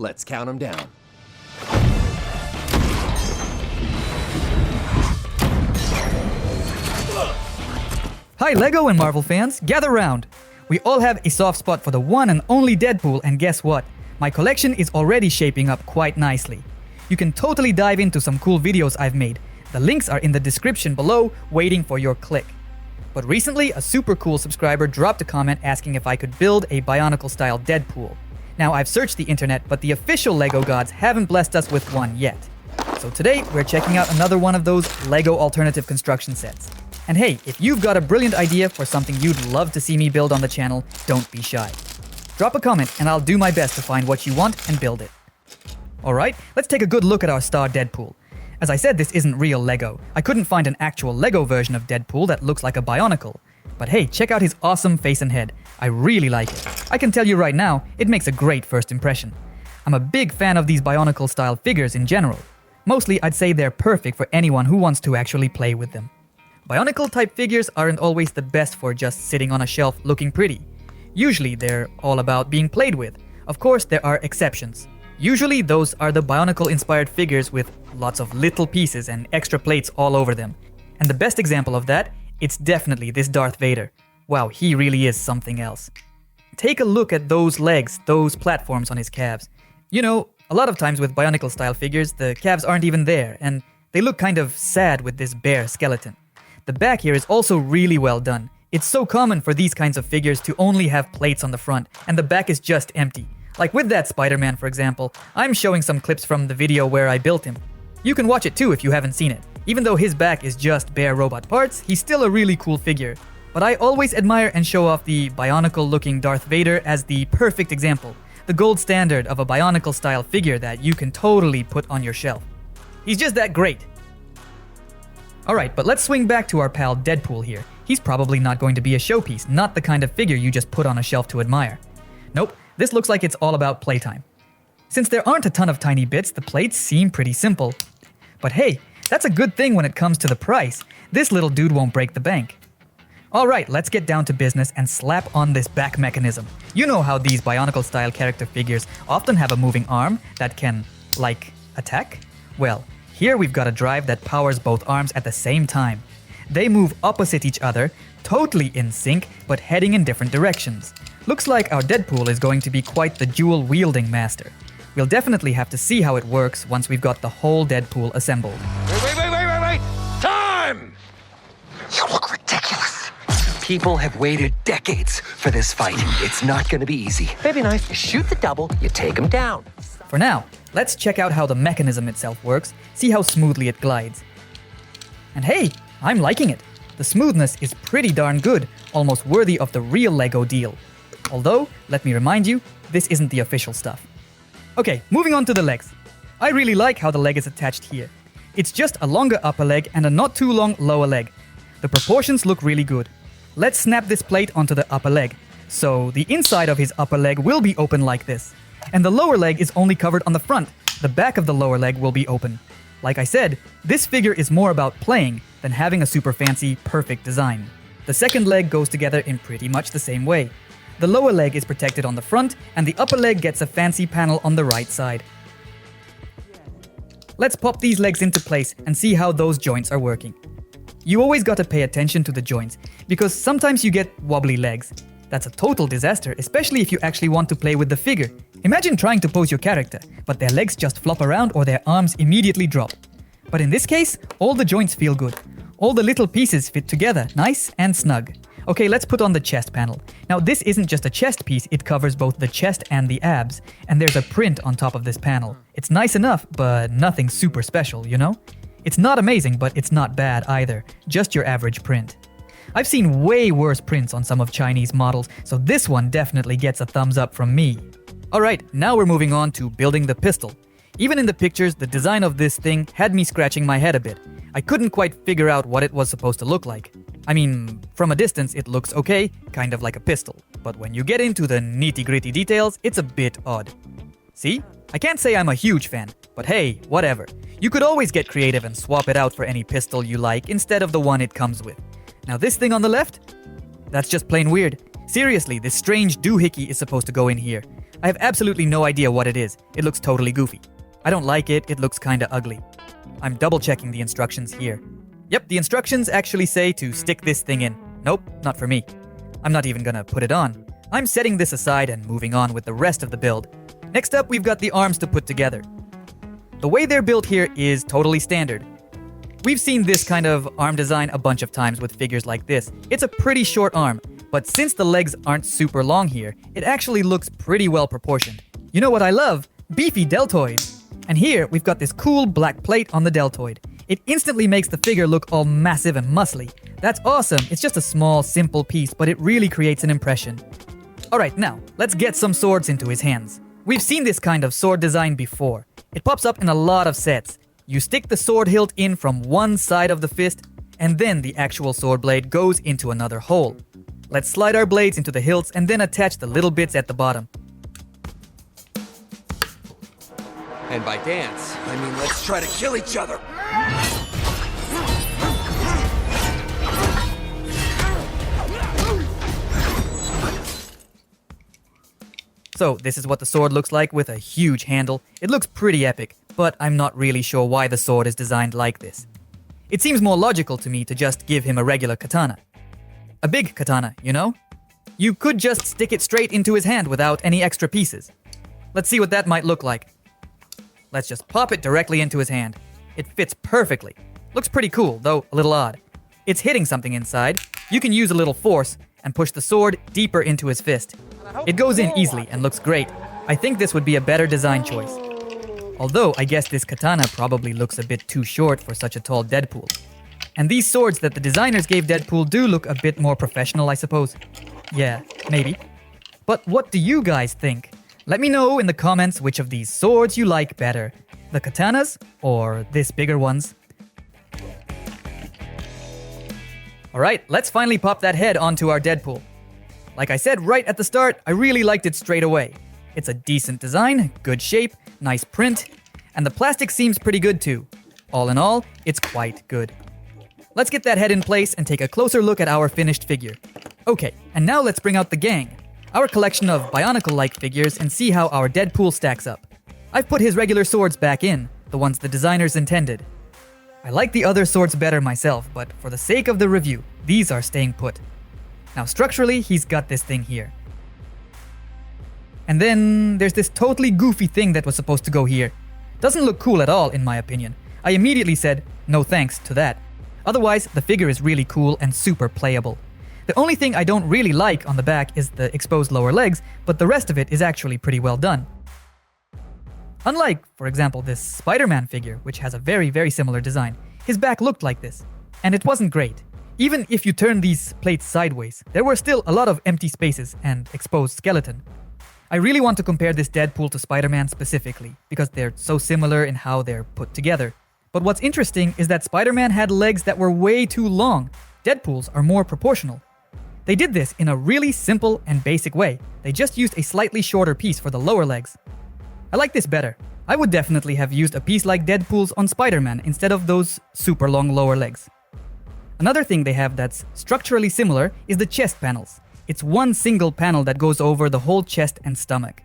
Let's count them down. Hi LEGO and Marvel fans, gather round! We all have a soft spot for the one and only Deadpool, and guess what? My collection is already shaping up quite nicely. You can totally dive into some cool videos I've made. The links are in the description below, waiting for your click. But recently, a super cool subscriber dropped a comment asking if I could build a Bionicle-style Deadpool. Now, I've searched the internet, but the official LEGO gods haven't blessed us with one yet. So today, we're checking out another one of those LEGO alternative construction sets. And hey, if you've got a brilliant idea for something you'd love to see me build on the channel, don't be shy. Drop a comment and I'll do my best to find what you want and build it. Alright, let's take a good look at our star Deadpool. As I said, this isn't real LEGO. I couldn't find an actual LEGO version of Deadpool that looks like a Bionicle. But hey, check out his awesome face and head. I really like it. I can tell you right now, it makes a great first impression. I'm a big fan of these Bionicle-style figures in general. Mostly, I'd say they're perfect for anyone who wants to actually play with them. Bionicle-type figures aren't always the best for just sitting on a shelf looking pretty. Usually, they're all about being played with. Of course, there are exceptions. Usually, those are the Bionicle-inspired figures with lots of little pieces and extra plates all over them. And the best example of that, it's definitely this Darth Vader. Wow, he really is something else. Take a look at those legs, those platforms on his calves. You know, a lot of times with Bionicle-style figures, the calves aren't even there, and they look kind of sad with this bare skeleton. The back here is also really well done. It's so common for these kinds of figures to only have plates on the front, and the back is just empty. Like with that Spider-Man, for example, I'm showing some clips from the video where I built him. You can watch it too if you haven't seen it. Even though his back is just bare robot parts, he's still a really cool figure. But I always admire and show off the Bionicle-looking Darth Vader as the perfect example, the gold standard of a Bionicle-style figure that you can totally put on your shelf. He's just that great. Alright, but let's swing back to our pal Deadpool here. He's probably not going to be a showpiece, not the kind of figure you just put on a shelf to admire. Nope, this looks like it's all about playtime. Since there aren't a ton of tiny bits, the plates seem pretty simple. But hey, that's a good thing when it comes to the price. This little dude won't break the bank. Alright, let's get down to business and slap on this back mechanism. You know how these Bionicle-style character figures often have a moving arm that can, like, attack? Well, here we've got a drive that powers both arms at the same time. They move opposite each other, totally in sync, but heading in different directions. Looks like our Deadpool is going to be quite the dual-wielding master. We'll definitely have to see how it works once we've got the whole Deadpool assembled. Wait! Time! You look ridiculous. People have waited decades for this fight. It's not gonna be easy. Baby knife, you shoot the double, you take him down. For now, let's check out how the mechanism itself works, see how smoothly it glides. And hey, I'm liking it. The smoothness is pretty darn good, almost worthy of the real LEGO deal. Although, let me remind you, this isn't the official stuff. Okay, moving on to the legs. I really like how the leg is attached here. It's just a longer upper leg and a not too long lower leg. The proportions look really good. Let's snap this plate onto the upper leg. So the inside of his upper leg will be open like this. And the lower leg is only covered on the front. The back of the lower leg will be open. Like I said, this figure is more about playing than having a super fancy, perfect design. The second leg goes together in pretty much the same way. The lower leg is protected on the front, and the upper leg gets a fancy panel on the right side. Let's pop these legs into place and see how those joints are working. You always gotta pay attention to the joints, because sometimes you get wobbly legs. That's a total disaster, especially if you actually want to play with the figure. Imagine trying to pose your character, but their legs just flop around or their arms immediately drop. But in this case, all the joints feel good. All the little pieces fit together, nice and snug. Okay, let's put on the chest panel. Now this isn't just a chest piece, it covers both the chest and the abs, and there's a print on top of this panel. It's nice enough, but nothing super special, you know? It's not amazing, but it's not bad either, just your average print. I've seen way worse prints on some of Chinese models, so this one definitely gets a thumbs up from me. Alright, now we're moving on to building the pistol. Even in the pictures, the design of this thing had me scratching my head a bit. I couldn't quite figure out what it was supposed to look like. I mean, from a distance it looks okay, kind of like a pistol. But when you get into the nitty-gritty details, it's a bit odd. See? I can't say I'm a huge fan, but hey, whatever. You could always get creative and swap it out for any pistol you like instead of the one it comes with. Now this thing on the left? That's just plain weird. Seriously, this strange doohickey is supposed to go in here. I have absolutely no idea what it is. It looks totally goofy. I don't like it, it looks kinda ugly. I'm double checking the instructions here. Yep, the instructions actually say to stick this thing in. Nope, not for me. I'm not even gonna put it on. I'm setting this aside and moving on with the rest of the build. Next up, we've got the arms to put together. The way they're built here is totally standard. We've seen this kind of arm design a bunch of times with figures like this. It's a pretty short arm, but since the legs aren't super long here, it actually looks pretty well proportioned. You know what I love? Beefy deltoids. And here, we've got this cool black plate on the deltoid. It instantly makes the figure look all massive and muscly. That's awesome. It's just a small, simple piece, but it really creates an impression. Alright, now, let's get some swords into his hands. We've seen this kind of sword design before. It pops up in a lot of sets. You stick the sword hilt in from one side of the fist, and then the actual sword blade goes into another hole. Let's slide our blades into the hilts and then attach the little bits at the bottom. And by dance, I mean let's try to kill each other. So this is what the sword looks like with a huge handle. It looks pretty epic, but I'm not really sure why the sword is designed like this. It seems more logical to me to just give him a regular katana. A big katana, you know? You could just stick it straight into his hand without any extra pieces. Let's see what that might look like. Let's just pop it directly into his hand. It fits perfectly. Looks pretty cool, though a little odd. It's hitting something inside. You can use a little force and push the sword deeper into his fist. It goes in easily and looks great. I think this would be a better design choice. Although I guess this katana probably looks a bit too short for such a tall Deadpool. And these swords that the designers gave Deadpool do look a bit more professional, I suppose. Yeah, maybe. But what do you guys think? Let me know in the comments which of these swords you like better. The katanas or this bigger ones? Alright, let's finally pop that head onto our Deadpool. Like I said right at the start, I really liked it straight away. It's a decent design, good shape, nice print, and the plastic seems pretty good too. All in all, it's quite good. Let's get that head in place and take a closer look at our finished figure. Okay, and now let's bring out the gang, our collection of Bionicle-like figures, and see how our Deadpool stacks up. I've put his regular swords back in, the ones the designers intended. I like the other swords better myself, but for the sake of the review, these are staying put. Now structurally, he's got this thing here. And then there's this totally goofy thing that was supposed to go here. Doesn't look cool at all, in my opinion. I immediately said, no thanks to that. Otherwise, the figure is really cool and super playable. The only thing I don't really like on the back is the exposed lower legs, but the rest of it is actually pretty well done. Unlike, for example, this Spider-Man figure, which has a very similar design, his back looked like this, and it wasn't great. Even if you turn these plates sideways, there were still a lot of empty spaces and exposed skeleton. I really want to compare this Deadpool to Spider-Man specifically, because they're so similar in how they're put together. But what's interesting is that Spider-Man had legs that were way too long. Deadpool's are more proportional. They did this in a really simple and basic way. They just used a slightly shorter piece for the lower legs. I like this better. I would definitely have used a piece like Deadpool's on Spider-Man instead of those super long lower legs. Another thing they have that's structurally similar is the chest panels. It's one single panel that goes over the whole chest and stomach.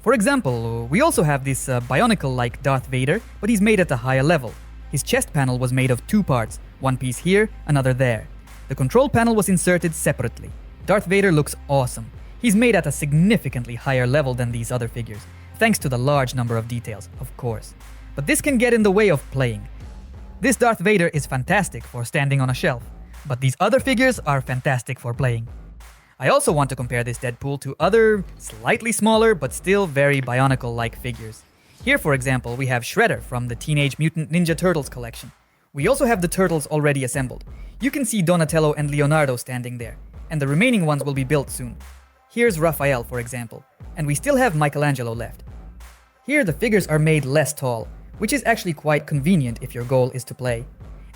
For example, we also have this Bionicle like Darth Vader, but he's made at a higher level. His chest panel was made of two parts, one piece here, another there. The control panel was inserted separately. Darth Vader looks awesome. He's made at a significantly higher level than these other figures, thanks to the large number of details, of course. But this can get in the way of playing. This Darth Vader is fantastic for standing on a shelf, but these other figures are fantastic for playing. I also want to compare this Deadpool to other, slightly smaller but still very Bionicle-like figures. Here, for example, we have Shredder from the Teenage Mutant Ninja Turtles collection. We also have the turtles already assembled. You can see Donatello and Leonardo standing there, and the remaining ones will be built soon. Here's Raphael, for example, and we still have Michelangelo left. Here the figures are made less tall, which is actually quite convenient if your goal is to play.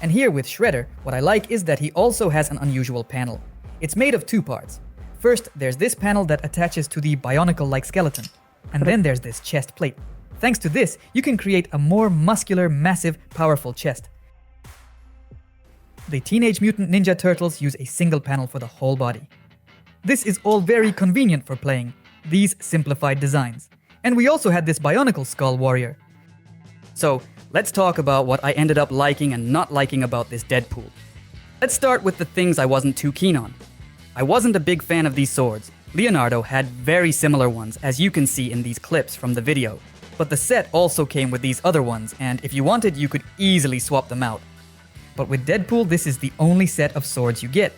And here with Shredder, what I like is that he also has an unusual panel. It's made of two parts. First, there's this panel that attaches to the Bionicle-like skeleton, and then there's this chest plate. Thanks to this, you can create a more muscular, massive, powerful chest. the Teenage Mutant Ninja Turtles use a single panel for the whole body. This is all very convenient for playing these simplified designs. And we also had this Bionicle Skull Warrior. So, let's talk about what I ended up liking and not liking about this Deadpool. Let's start with the things I wasn't too keen on. I wasn't a big fan of these swords. Leonardo had very similar ones, as you can see in these clips from the video. But the set also came with these other ones, and if you wanted, you could easily swap them out. But with Deadpool, this is the only set of swords you get.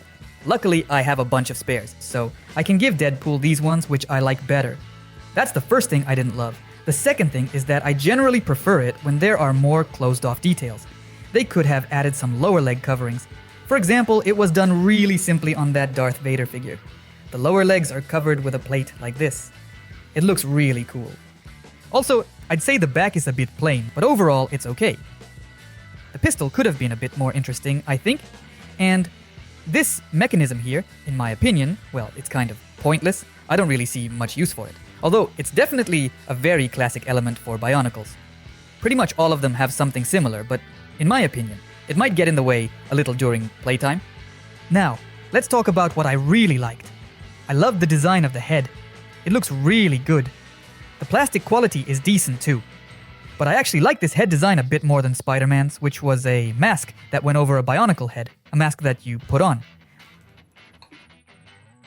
Luckily, I have a bunch of spares, so I can give Deadpool these ones which I like better. That's the first thing I didn't love. The second thing is that I generally prefer it when there are more closed-off details. They could have added some lower leg coverings. For example, it was done really simply on that Darth Vader figure. The lower legs are covered with a plate like this. It looks really cool. Also, I'd say the back is a bit plain, but overall it's okay. The pistol could have been a bit more interesting, I think, and this mechanism here, in my opinion, well, it's kind of pointless. I don't really see much use for it. Although, it's definitely a very classic element for Bionicles. Pretty much all of them have something similar, but in my opinion, it might get in the way a little during playtime. Now, let's talk about what I really liked. I love the design of the head. It looks really good. The plastic quality is decent too. But I actually like this head design a bit more than Spider-Man's, which was a mask that went over a Bionicle head, a mask that you put on.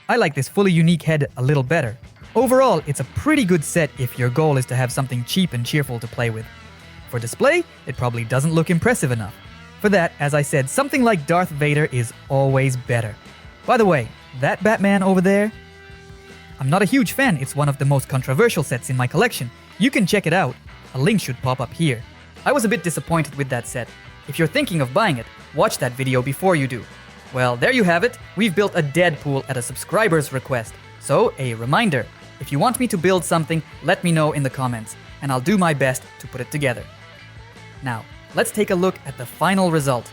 I like this fully unique head a little better. Overall, it's a pretty good set if your goal is to have something cheap and cheerful to play with. For display, it probably doesn't look impressive enough. For that, as I said, something like Darth Vader is always better. By the way, that Batman over there? I'm not a huge fan, it's one of the most controversial sets in my collection. You can check it out. A link should pop up here. I was a bit disappointed with that set. If you're thinking of buying it, watch that video before you do. Well, there you have it. We've built a Deadpool at a subscriber's request. So, a reminder, if you want me to build something, let me know in the comments, and I'll do my best to put it together. Now, let's take a look at the final result.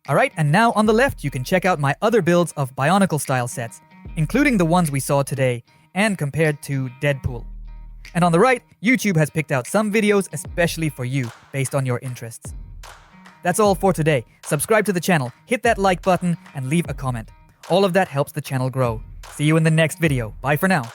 Alright, and now on the left you can check out my other builds of Bionicle style sets, including the ones we saw today, and compared to Deadpool. And on the right, YouTube has picked out some videos especially for you, based on your interests. That's all for today. Subscribe to the channel, hit that like button, and leave a comment. All of that helps the channel grow. See you in the next video. Bye for now.